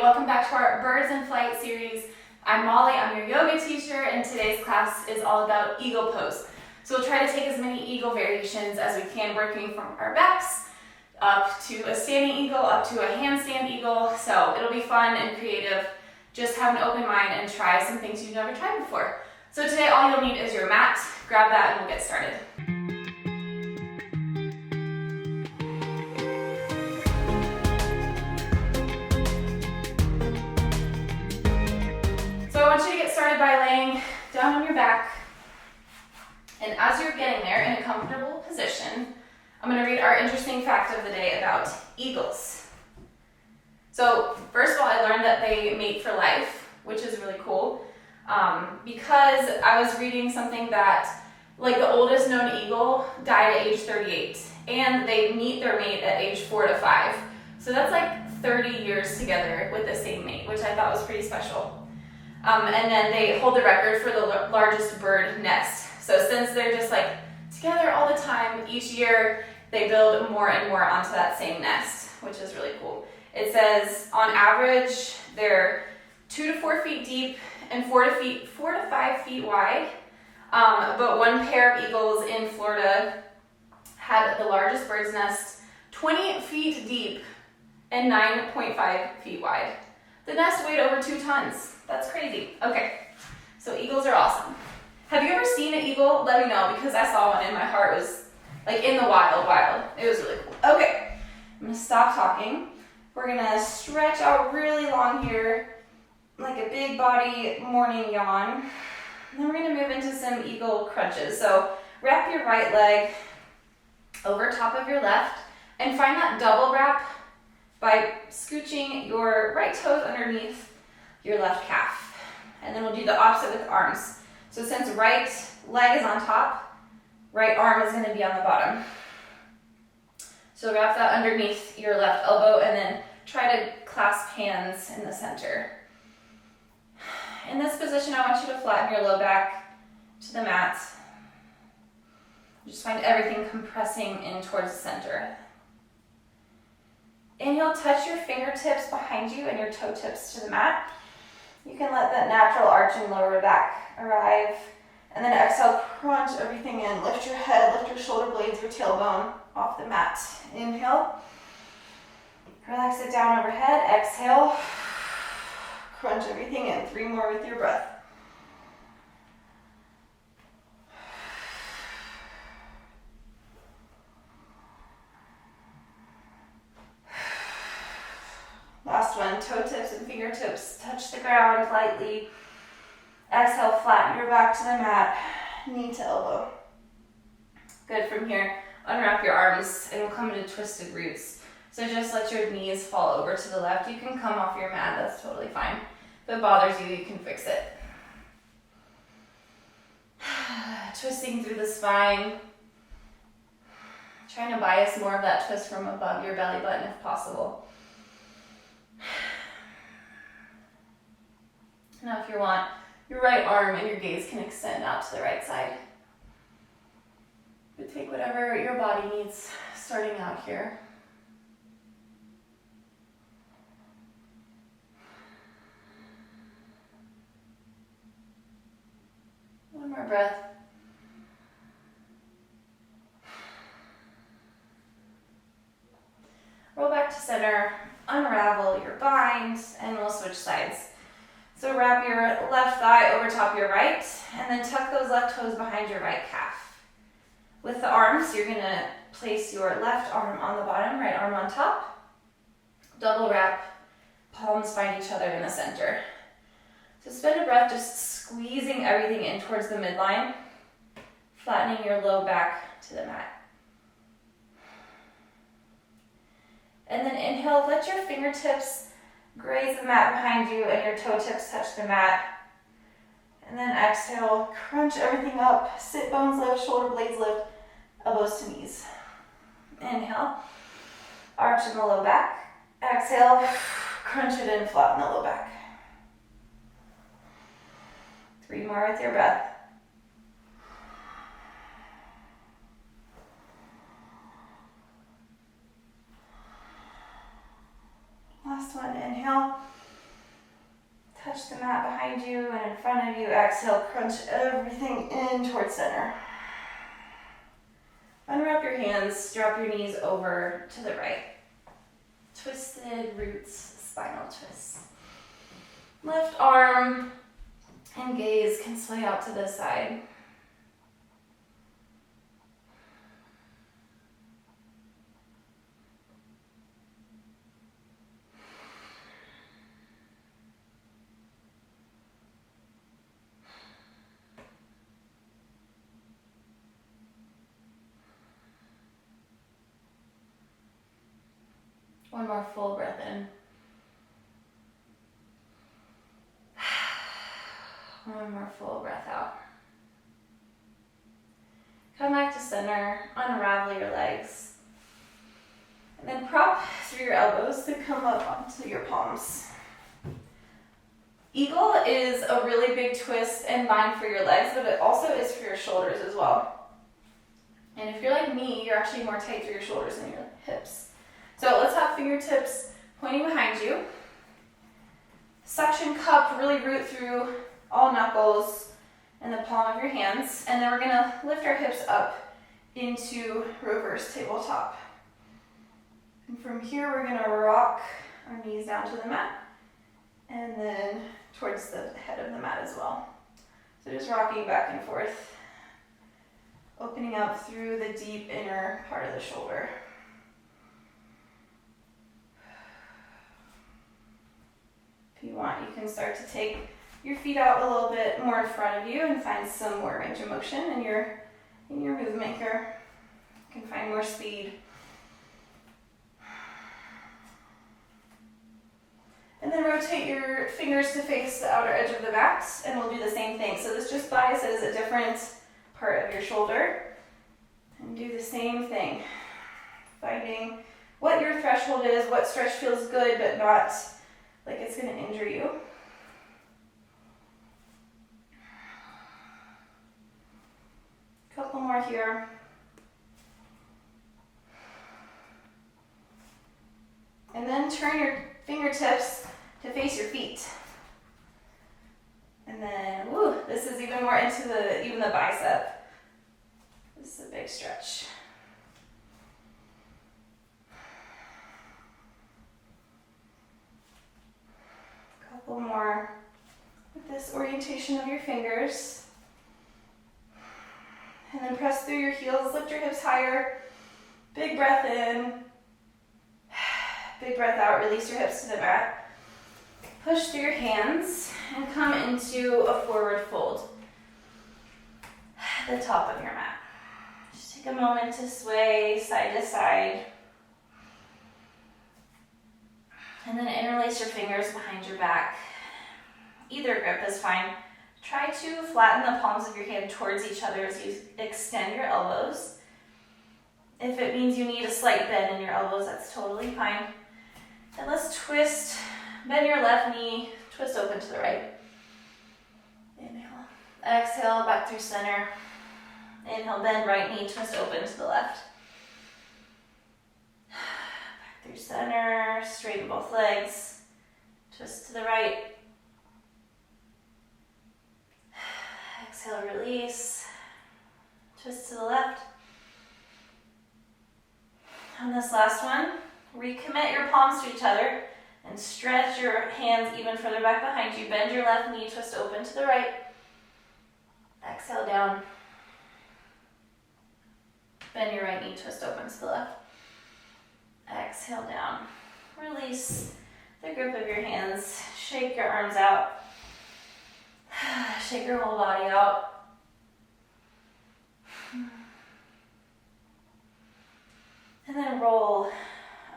welcome back to our Birds in Flight series. I'm Molly, I'm your yoga teacher, and today's class is all about eagle pose. So we'll try to take as many eagle variations as we can, working from our backs up to a standing eagle, up to a handstand eagle. So it'll be fun and creative. Just have an open mind and try some things you've never tried before. So today all you'll need is your mat. Grab that and we'll get started. So I want you to get started by laying down on your back. And as you're getting there in a comfortable position, I'm going to read our interesting fact of the day about eagles. So first of all, I learned that they mate for life, which is really cool. Because I was reading something that, like, the oldest known eagle died at age 38, and they meet their mate at age 4 to 5. So that's like 30 years together with the same mate, which I thought was pretty special. And then they hold the record for the largest bird nest. So since they're just like together all the time, each year they build more and more onto that same nest, which is really cool. It says on average they're 2 to 4 feet deep and 4 to 5 feet wide. But one pair of eagles in Florida had the largest bird's nest 20 feet deep and 9.5 feet wide. The nest weighed over 2 tons. That's crazy. Okay, so eagles are awesome. Have you ever seen an eagle? Let me know, because I saw one and my heart was like in the wild. It was really cool. Okay, I'm gonna stop talking. We're gonna stretch out really long here, like a big body morning yawn. And then we're gonna move into some eagle crunches. So wrap your right leg over top of your left and find that double wrap by scooching your right toes underneath your left calf. And then we'll do the opposite with arms. So since right leg is on top, right arm is going to be on the bottom. So wrap that underneath your left elbow and then try to clasp hands in the center. In this position, I want you to flatten your low back to the mat. Just find everything compressing in towards the center. Inhale, touch your fingertips behind you and your toe tips to the mat. You can let that natural arch in lower back arrive. And then exhale, crunch everything in. Lift your head, lift your shoulder blades, your tailbone off the mat. Inhale. Relax it down overhead. Exhale. Crunch everything in. 3 more with your breath. Last one, toe tips and fingertips touch the ground lightly. Exhale, flatten your back to the mat, knee to elbow. Good. From here, unwrap your arms and we'll come into twisted roots. So just let your knees fall over to the left. You can come off your mat, that's totally fine. If it bothers you, you can fix it. Twisting through the spine. Trying to bias more of that twist from above your belly button if possible. Now if you want, your right arm and your gaze can extend out to the right side. But take whatever your body needs starting out here. One more breath. Roll back to center, unravel your bind, and we'll switch sides. So wrap your left thigh over top your right, and then tuck those left toes behind your right calf. With the arms, you're gonna place your left arm on the bottom, right arm on top. Double wrap, palms find each other in the center. So spend a breath just squeezing everything in towards the midline, flattening your low back to the mat. And then inhale, let your fingertips graze the mat behind you and your toe tips touch the mat. And then exhale, crunch everything up, sit bones lift, shoulder blades lift, elbows to knees. Inhale, arch in the low back. Exhale, crunch it in, flatten the low back. 3 more with your breath. Last one, inhale. the mat behind you and in front of you. Exhale, crunch everything in towards center. Unwrap your hands, drop your knees over to the right. Twisted roots, spinal twist. Left arm and gaze can sway out to the side. One more full breath in. One more full breath out. Come back to center, unravel your legs. And then prop through your elbows to come up onto your palms. Eagle is a really big twist and bind for your legs, but it also is for your shoulders as well. And if you're like me, you're actually more tight through your shoulders than your hips. So let's have fingertips pointing behind you. Suction cup, really root through all knuckles and the palm of your hands. And then we're gonna lift our hips up into reverse tabletop. And from here, we're gonna rock our knees down to the mat and then towards the head of the mat as well. So just rocking back and forth, opening up through the deep inner part of the shoulder. If you want, you can start to take your feet out a little bit more in front of you and find some more range of motion in your movement here. You can find more speed. And then rotate your fingers to face the outer edge of the mat, and we'll do the same thing. So this just biases a different part of your shoulder. And do the same thing. Finding what your threshold is, what stretch feels good, but not like it's going to injure you. Couple more here. And then turn your fingertips to face your feet. And then, this is even more into even the bicep. This is a big stretch. Couple more with this orientation of your fingers. And then press through your heels, lift your hips higher. Big breath in. Big breath out, release your hips to the mat. Push through your hands and come into a forward fold at the top of your mat. Just take a moment to sway side to side. And then interlace your fingers behind your back. Either grip is fine. Try to flatten the palms of your hand towards each other as you extend your elbows. If it means you need a slight bend in your elbows, that's totally fine. And let's twist, bend your left knee, twist open to the right. Inhale. Exhale, back through center. Inhale, bend right knee, twist open to the left. Back through center, straighten both legs. Twist to the right. Exhale, release. Twist to the left. On this last one, recommit your palms to each other and stretch your hands even further back behind you. Bend your left knee, twist open to the right. Exhale down. Bend your right knee, twist open to the left. Exhale down. Release the grip of your hands. Shake your arms out. Shake your whole body out. And then roll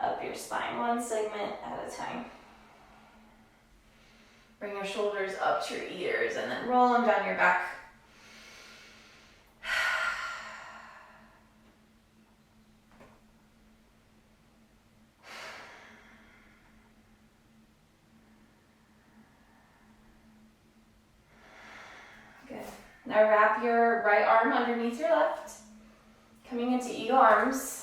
up your spine, one segment at a time. Bring your shoulders up to your ears and then roll them down your back. Good. Now wrap your right arm underneath your left, coming into eagle arms.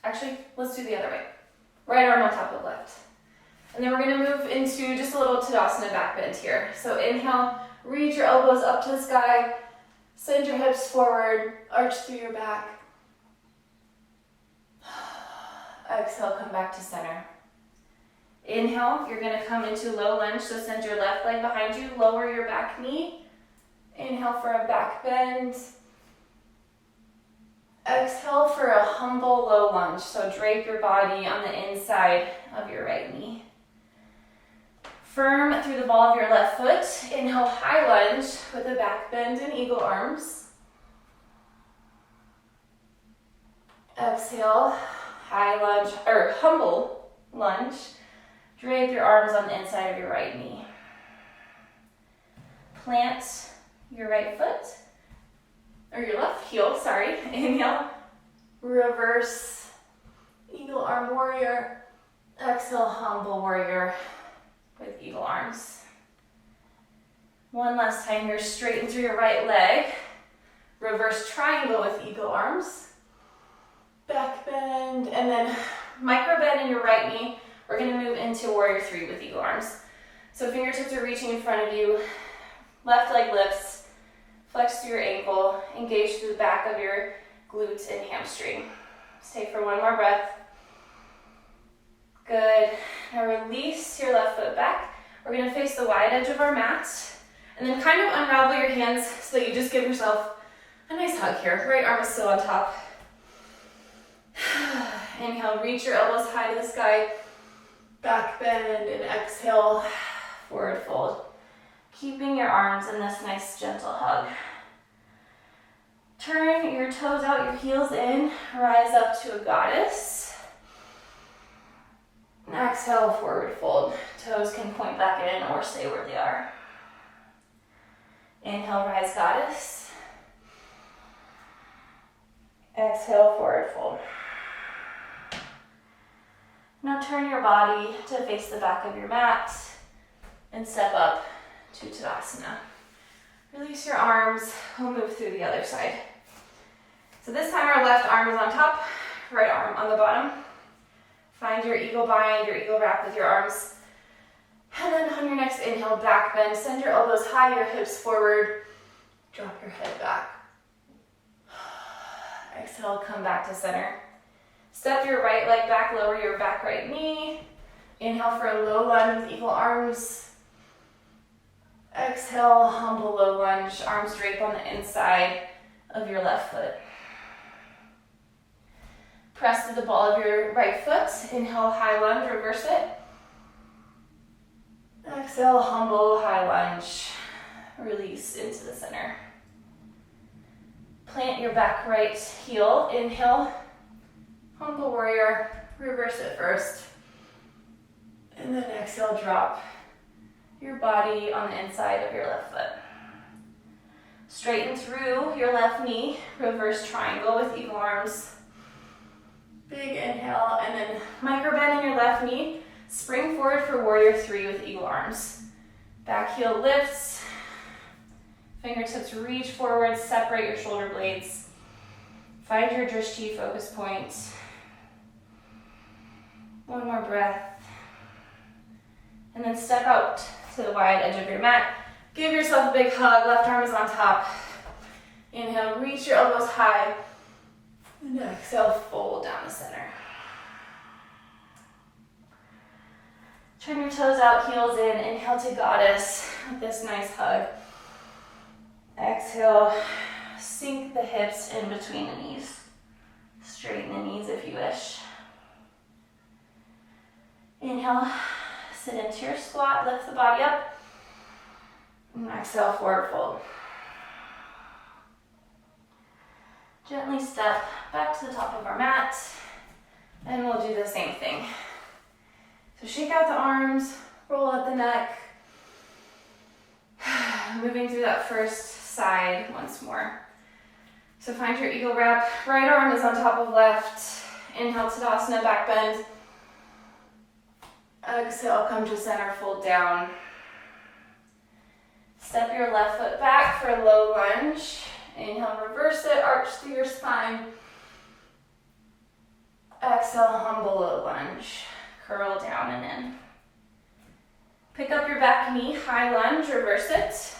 Actually, let's do the other way. Right arm on top of left. And then we're gonna move into just a little Tadasana back bend here. So inhale, reach your elbows up to the sky, send your hips forward, arch through your back. Exhale, come back to center. Inhale, you're gonna come into low lunge, so send your left leg behind you, lower your back knee. Inhale for a back bend. Exhale for a humble low lunge, so drape your body on the inside of your right knee. Firm through the ball of your left foot. Inhale, high lunge with a back bend and eagle arms. Exhale, high lunge, or humble lunge. Drape your arms on the inside of your right knee. Plant your right foot, or your left heel, sorry. Inhale, reverse eagle arm warrior. Exhale, humble warrior with eagle arms. One last time here, straighten through your right leg. Reverse triangle with eagle arms. Back bend, and then micro bend in your right knee. We're gonna move into warrior three with eagle arms. So fingertips are reaching in front of you. Left leg lifts, flex through your ankle, engage through the back of your glutes and hamstring. Stay for one more breath. Good. Now release your left foot back. We're gonna face the wide edge of our mat, and then kind of unravel your hands so that you just give yourself a nice hug here. Right arm is still on top. Inhale, reach your elbows high to the sky. Back bend, and exhale, forward fold. Keeping your arms in this nice gentle hug. Turn your toes out, your heels in, rise up to a goddess. And exhale, forward fold. Toes can point back in or stay where they are. Inhale, rise goddess. Exhale, forward fold. Now turn your body to face the back of your mat and step up to Tadasana. Release your arms, we'll move through the other side. So this time our left arm is on top, right arm on the bottom. Find your eagle bind, your eagle wrap with your arms. And then on your next inhale, back bend. Send your elbows high, your hips forward. Drop your head back. Exhale, come back to center. Step your right leg back, lower your back right knee. Inhale for a low lunge with eagle arms. Exhale, humble low lunge. Arms drape on the inside of your left foot. Press to the ball of your right foot. Inhale, high lunge, reverse it. Exhale, humble, high lunge. Release into the center. Plant your back right heel. Inhale, humble warrior. Reverse it first. And then exhale, drop your body on the inside of your left foot. Straighten through your left knee. Reverse triangle with eagle arms. Big inhale, and then micro bend in your left knee. Spring forward for warrior three with eagle arms. Back heel lifts. Fingertips reach forward, separate your shoulder blades. Find your drishti focus point. One more breath. And then step out to the wide edge of your mat. Give yourself a big hug, left arm is on top. Inhale, reach your elbows high. And exhale, fold down the center. Turn your toes out, heels in. Inhale to goddess with this nice hug. Exhale, sink the hips in between the knees. Straighten the knees if you wish. Inhale, sit into your squat, lift the body up. And exhale, forward fold. Gently step back to the top of our mat, and we'll do the same thing. So shake out the arms, roll out the neck. Moving through that first side once more. So find your eagle wrap. Right arm is on top of left. Inhale, Tadasana, back bend. Exhale, come to center, fold down. Step your left foot back for a low lunge. Inhale, reverse it, arch through your spine. Exhale, humble low lunge. Curl down and in. Pick up your back knee, high lunge, reverse it.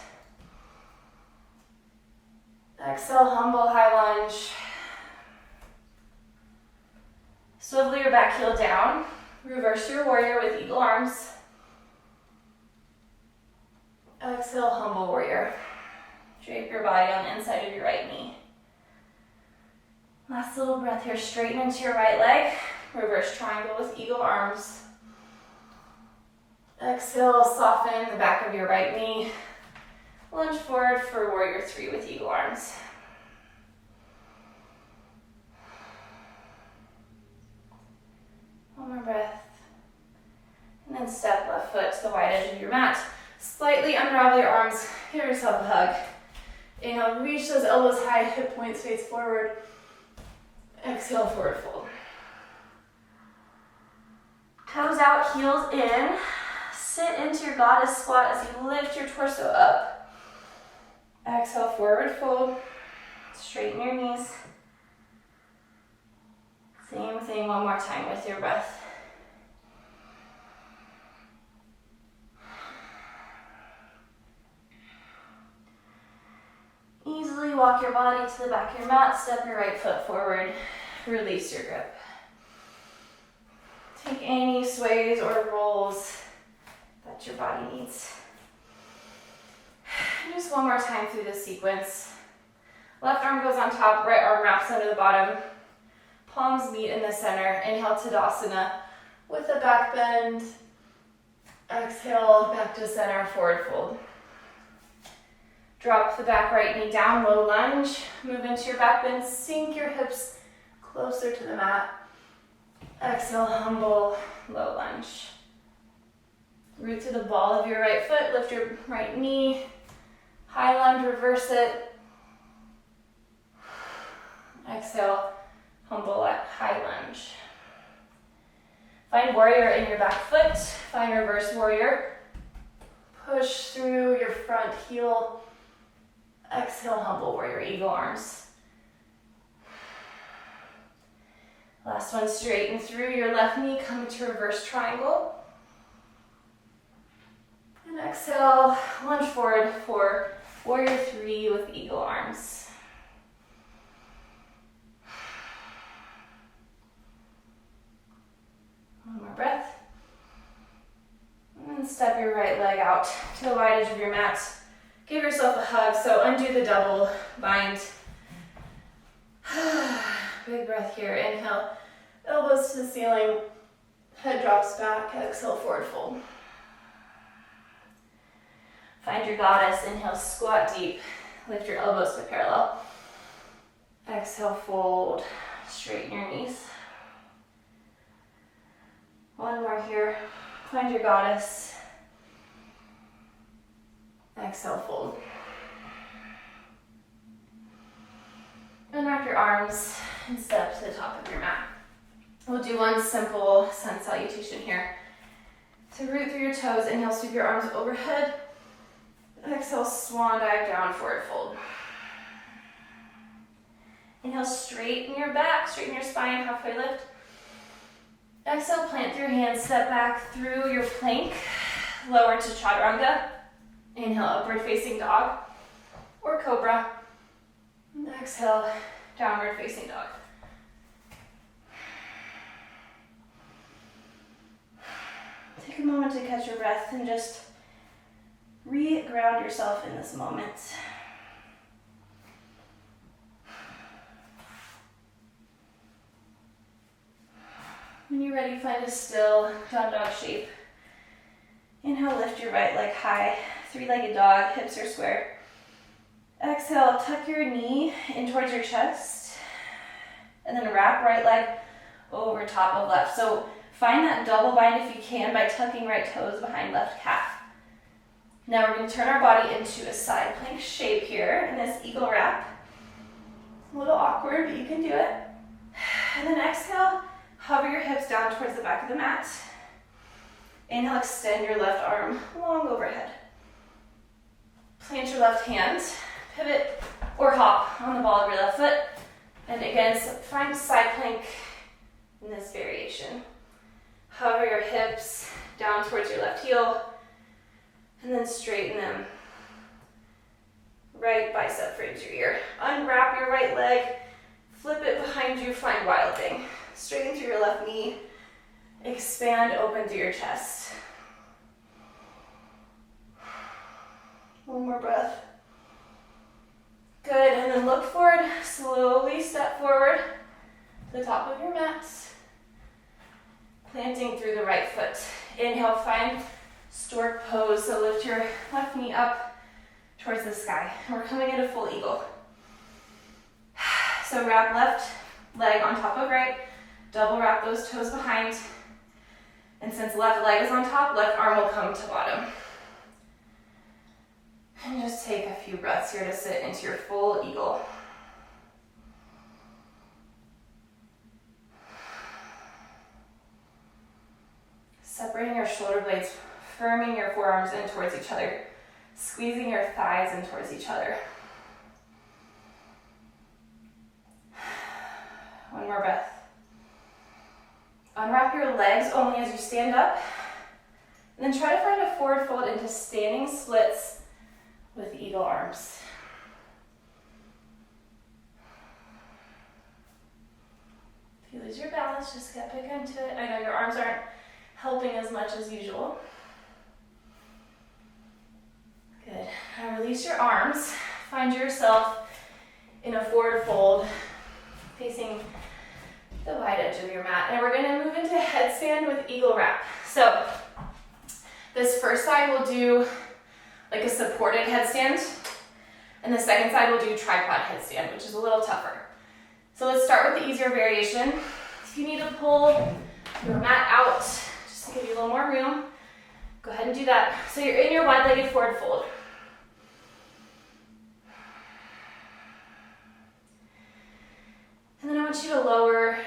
Exhale, humble, high lunge. Swivel your back heel down. Reverse your warrior with eagle arms. Exhale, humble warrior. Drape your body on the inside of your right knee. Last little breath here. Straighten into your right leg. Reverse triangle with eagle arms. Exhale, soften the back of your right knee. Lunge forward for warrior 3 with eagle arms. One more breath. And then step left foot to the wide edge of your mat. Slightly unravel your arms. Give yourself a hug. Inhale, reach those elbows high, hip points face forward. Exhale, forward fold. Toes out, heels in. Sit into your goddess squat as you lift your torso up. Exhale, forward fold. Straighten your knees. Same thing one more time with your breath. Easily walk your body to the back of your mat. Step your right foot forward. Release your grip. Take any sways or rolls that your body needs. And just one more time through this sequence. Left arm goes on top, right arm wraps under the bottom. Palms meet in the center. Inhale, Tadasana with a back bend. Exhale, back to center, forward fold. Drop the back right knee down, low lunge. Move into your back bend, sink your hips closer to the mat. Exhale, humble, low lunge. Root to the ball of your right foot, lift your right knee. High lunge, reverse it. Exhale, humble at high lunge. Find warrior in your back foot. Find reverse warrior. Push through your front heel. Exhale, humble warrior, eagle arms. Last one, straighten through your left knee, come into reverse triangle. And exhale, lunge forward for warrior 3 with eagle arms. One more breath. And then step your right leg out to the wide edge of your mat. Give yourself a hug, so undo the double bind. Big breath here, inhale, elbows to the ceiling, head drops back, exhale, forward fold. Find your goddess, inhale, squat deep, lift your elbows to parallel. Exhale, fold, straighten your knees. One more here, find your goddess. Exhale, fold. Unwrap your arms and step to the top of your mat. We'll do one simple sun salutation here. To root through your toes, inhale, sweep your arms overhead. Exhale, swan dive down, forward fold. Inhale, straighten your back, straighten your spine, halfway lift. Exhale, plant through your hands, step back through your plank, lower to chaturanga. Inhale, upward facing dog or cobra. And exhale, downward facing dog. Take a moment to catch your breath and just re-ground yourself in this moment. When you're ready, find a still down dog shape. Inhale, lift your right leg high, 3-legged dog, hips are square. Exhale, tuck your knee in towards your chest, and then wrap right leg over top of left. So find that double bind if you can by tucking right toes behind left calf. Now we're going to turn our body into a side plank shape here in this eagle wrap. A little awkward, but you can do it. And then exhale, hover your hips down towards the back of the mat. Inhale, extend your left arm long overhead. Plant your left hand, pivot or hop on the ball of your left foot. And again, find a side plank in this variation. Hover your hips down towards your left heel. And then straighten them. Right bicep frames your ear. Unwrap your right leg, flip it behind you, find wild thing. Straighten through your left knee, expand open through your chest. One more breath. Good, and then look forward, slowly step forward to the top of your mat. Planting through the right foot. Inhale, find stork pose, so lift your left knee up towards the sky. And we're coming into full eagle. So wrap left leg on top of right, double wrap those toes behind, and since left leg is on top, left arm will come to bottom. And just take a few breaths here to sit into your full eagle. Separating your shoulder blades, firming your forearms in towards each other, squeezing your thighs in towards each other. One more breath. Unwrap your legs only as you stand up, and then try to find a forward fold into standing splits with eagle arms. If you lose your balance, just get back into it. I know your arms aren't helping as much as usual. Good. Now release your arms. Find yourself in a forward fold, facing the wide edge of your mat. And we're going to move into headstand with eagle wrap. So this first side we'll do like a supported headstand, and the second side we'll do tripod headstand, which is a little tougher. So let's start with the easier variation. If you need to pull your mat out, just to give you a little more room, go ahead and do that. So you're in your wide-legged forward fold. And then I want you to lower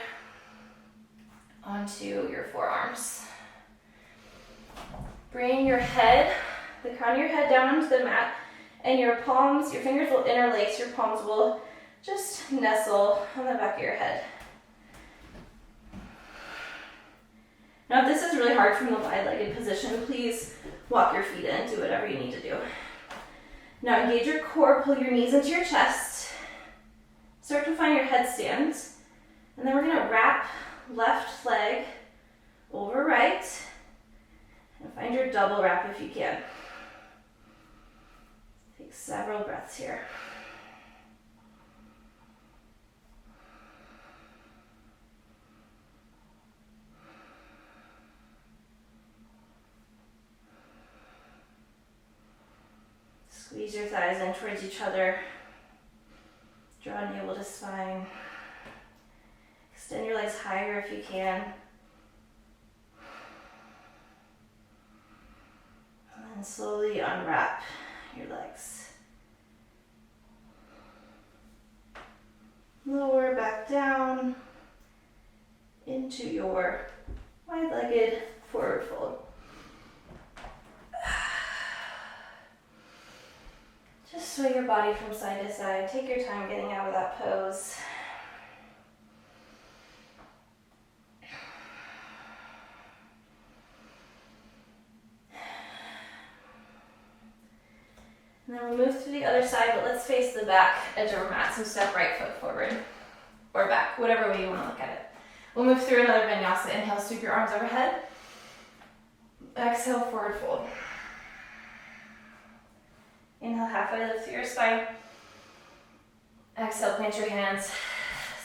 onto your forearms. Bring your head, the crown of your head down onto the mat, and your palms, your fingers will interlace, your palms will just nestle on the back of your head. Now if this is really hard from the wide-legged position, please walk your feet in, do whatever you need to do. Now engage your core, pull your knees into your chest, start to find your headstand, and then we're going to wrap left leg over right, and find your double wrap if you can. Take several breaths here. Squeeze your thighs in towards each other. Draw navel to spine. Extend your legs higher if you can. And then slowly unwrap your legs. Lower back down into your wide-legged forward fold. Just sway your body from side to side. Take your time getting out of that pose. And then we'll move to the other side, but let's face the back edge of our mat. So step right foot forward or back, whatever way you want to look at it. We'll move through another vinyasa. Inhale, sweep your arms overhead. Exhale, forward fold. Inhale, halfway lift through your spine. Exhale, plant your hands.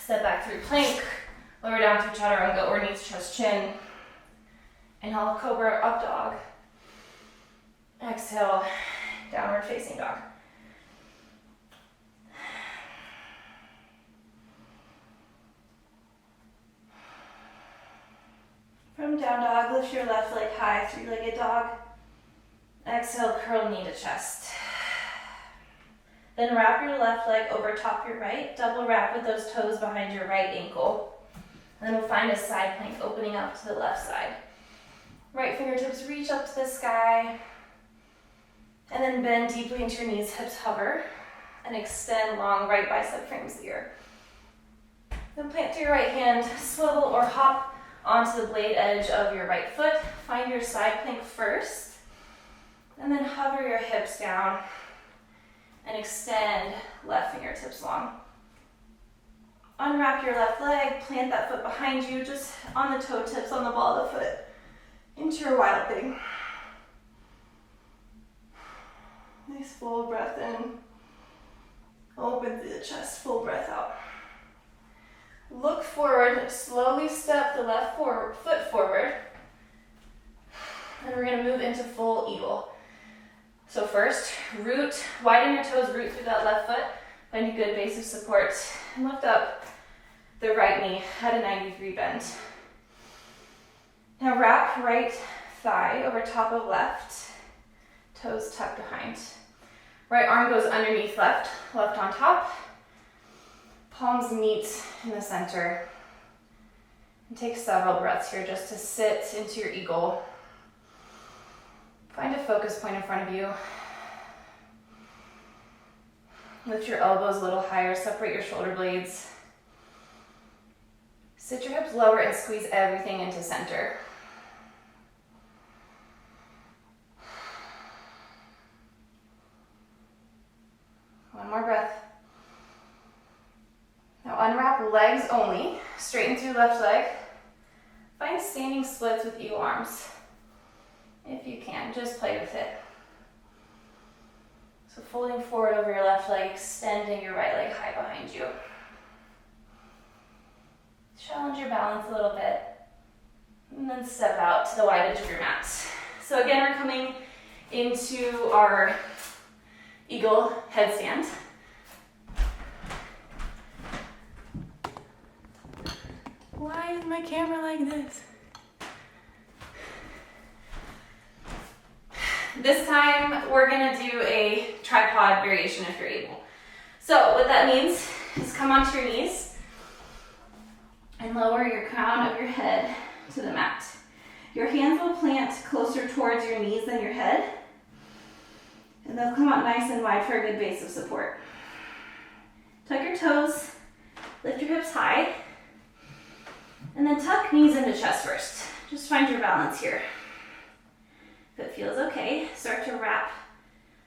Step back through plank. Lower down through chaturanga or knees, chest, chin. Inhale, cobra, up dog. Exhale, downward facing dog. From down dog, lift your left leg high, three-legged dog. Exhale, curl knee to chest. Then wrap your left leg over top your right, double wrap with those toes behind your right ankle. And then we'll find a side plank opening up to the left side. Right fingertips reach up to the sky. And then bend deeply into your knees, hips hover. And extend long right bicep frames the ear. Then plant to your right hand, swivel or hop onto the blade edge of your right foot. Find your side plank first. And then hover your hips down and extend left fingertips long. Unwrap your left leg, plant that foot behind you, just on the toe tips on the ball of the foot, into your wild thing. Nice full breath in. Open through the chest, full breath out. Look forward, slowly step the left foot forward. And we're gonna move into full eagle. So first, root, widen your toes, root through that left foot. Find a good base of support. And lift up the right knee at a 90-degree bend. Now wrap right thigh over top of left, toes tucked behind. Right arm goes underneath left, left on top. Palms meet in the center. And take several breaths here just to sit into your eagle. Find a focus point in front of you. Lift your elbows a little higher, separate your shoulder blades. Sit your hips lower and squeeze everything into center. One more breath. Now unwrap legs only, straighten through left leg. Find standing splits with eagle arms. If you can, just play with it. So folding forward over your left leg, extending your right leg high behind you. Challenge your balance a little bit. And then step out to the wide edge of your mat. So again, we're coming into our eagle headstand. Why is my camera like this? This time, we're gonna do a tripod variation if you're able. So what that means is come onto your knees and lower your crown of your head to the mat. Your hands will plant closer towards your knees than your head, and they'll come out nice and wide for a good base of support. Tuck your toes, lift your hips high, and then tuck knees into chest first. Just find your balance here. If it feels okay, start to wrap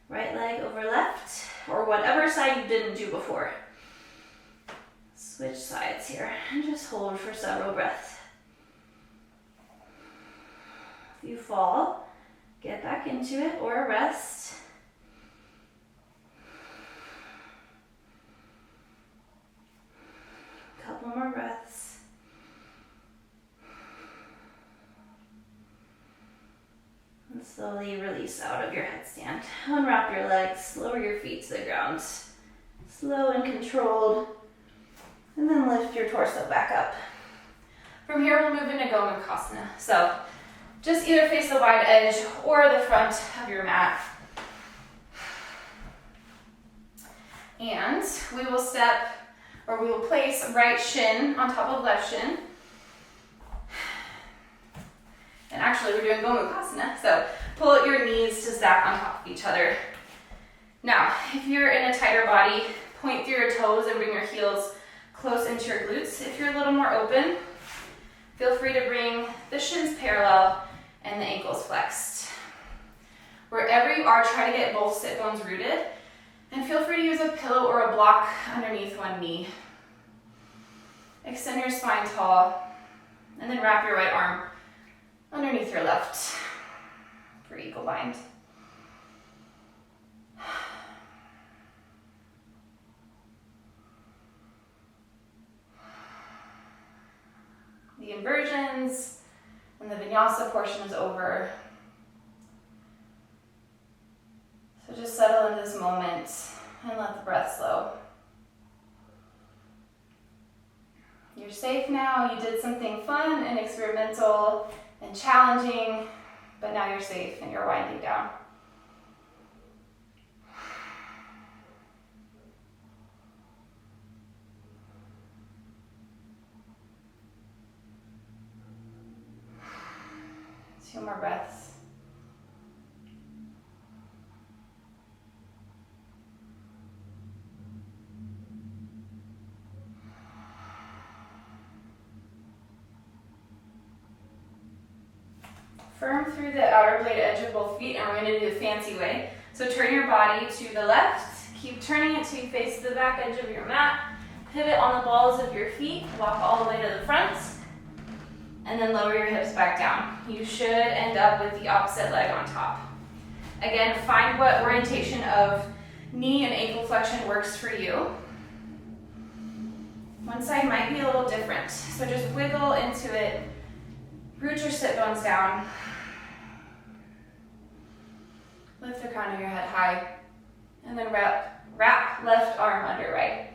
right leg over left, or whatever side you didn't do before. Switch sides here, and just hold for several breaths. If you fall, get back into it or rest. Couple more breaths. And slowly release out of your headstand. Unwrap your legs, lower your feet to the ground. Slow and controlled. And then lift your torso back up. From here, we'll move into Gomukhasana. So just either face the wide edge or the front of your mat. And we will we will place right shin on top of left shin. And actually, we're doing Gomukhasana, so pull out your knees to stack on top of each other. Now, if you're in a tighter body, point through your toes and bring your heels close into your glutes. If you're a little more open, feel free to bring the shins parallel and the ankles flexed. Wherever you are, try to get both sit bones rooted, and feel free to use a pillow or a block underneath one knee. Extend your spine tall, and then wrap your right arm underneath your left for eagle bind. The inversions and the vinyasa portion is over. So just settle into this moment and let the breath flow. You're safe now. You did something fun and experimental and challenging, but now you're safe and you're winding down. Two more breaths. firm through the outer blade edge of both feet, and we're going to do the fancy way. So turn your body to the left, keep turning it till you face the back edge of your mat, pivot on the balls of your feet, walk all the way to the front, and then lower your hips back down. You should end up with the opposite leg on top. Again, find what orientation of knee and ankle flexion works for you. One side might be a little different, so just wiggle into it, root your sit bones down, lift the crown of your head high, and then wrap left arm under right.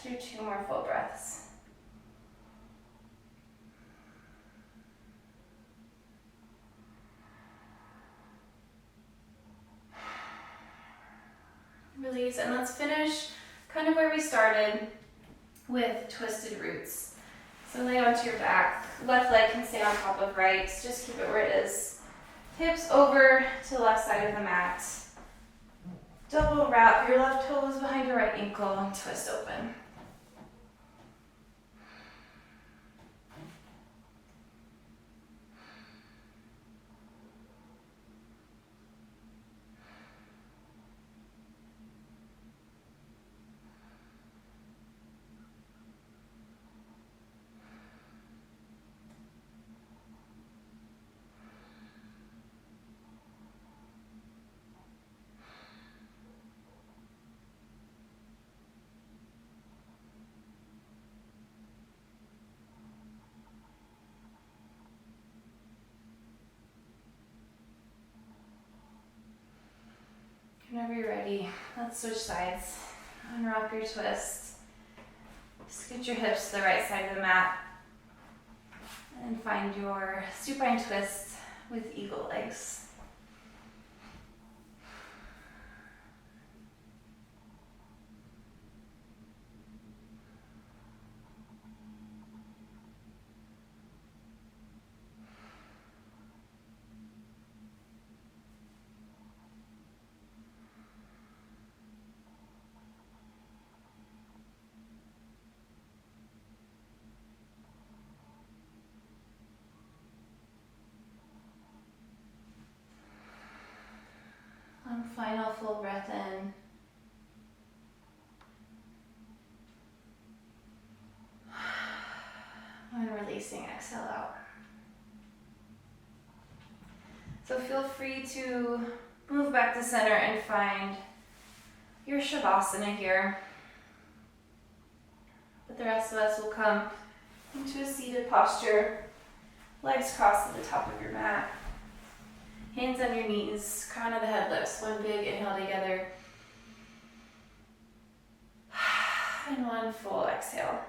Let's do 2 more full breaths. Release, and let's finish kind of where we started with twisted roots. So lay onto your back, left leg can stay on top of right, just keep it where it is. Hips over to the left side of the mat. Double wrap your left toes behind your right ankle and twist open. Whenever you're ready, let's switch sides. Unwrap your twist. Scoot your hips to the right side of the mat. And find your supine twist with eagle legs. One final full breath in. And releasing, exhale out. So feel free to move back to center and find your Shavasana here. But the rest of us will come into a seated posture, legs crossed at the top of your mat. Hands on your knees, crown of the head lifts, one big inhale together. And one full exhale.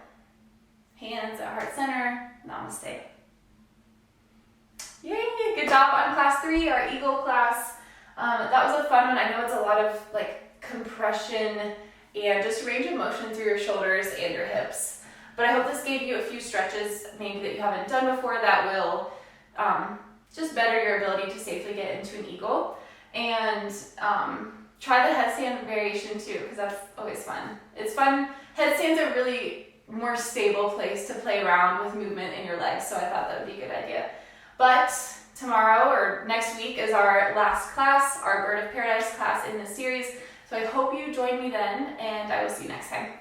Hands at heart center, namaste. Yay, good job on class 3, our Eagle class. That was a fun one. I know it's a lot of compression and just range of motion through your shoulders and your hips. But I hope this gave you a few stretches maybe that you haven't done before that will just better your ability to safely get into an eagle. And try the headstand variation too, because that's always fun. It's fun. Headstand's a really more stable place to play around with movement in your legs, so I thought that would be a good idea. But tomorrow or next week is our last class, our Bird of Paradise class in this series. So I hope you join me then, and I will see you next time.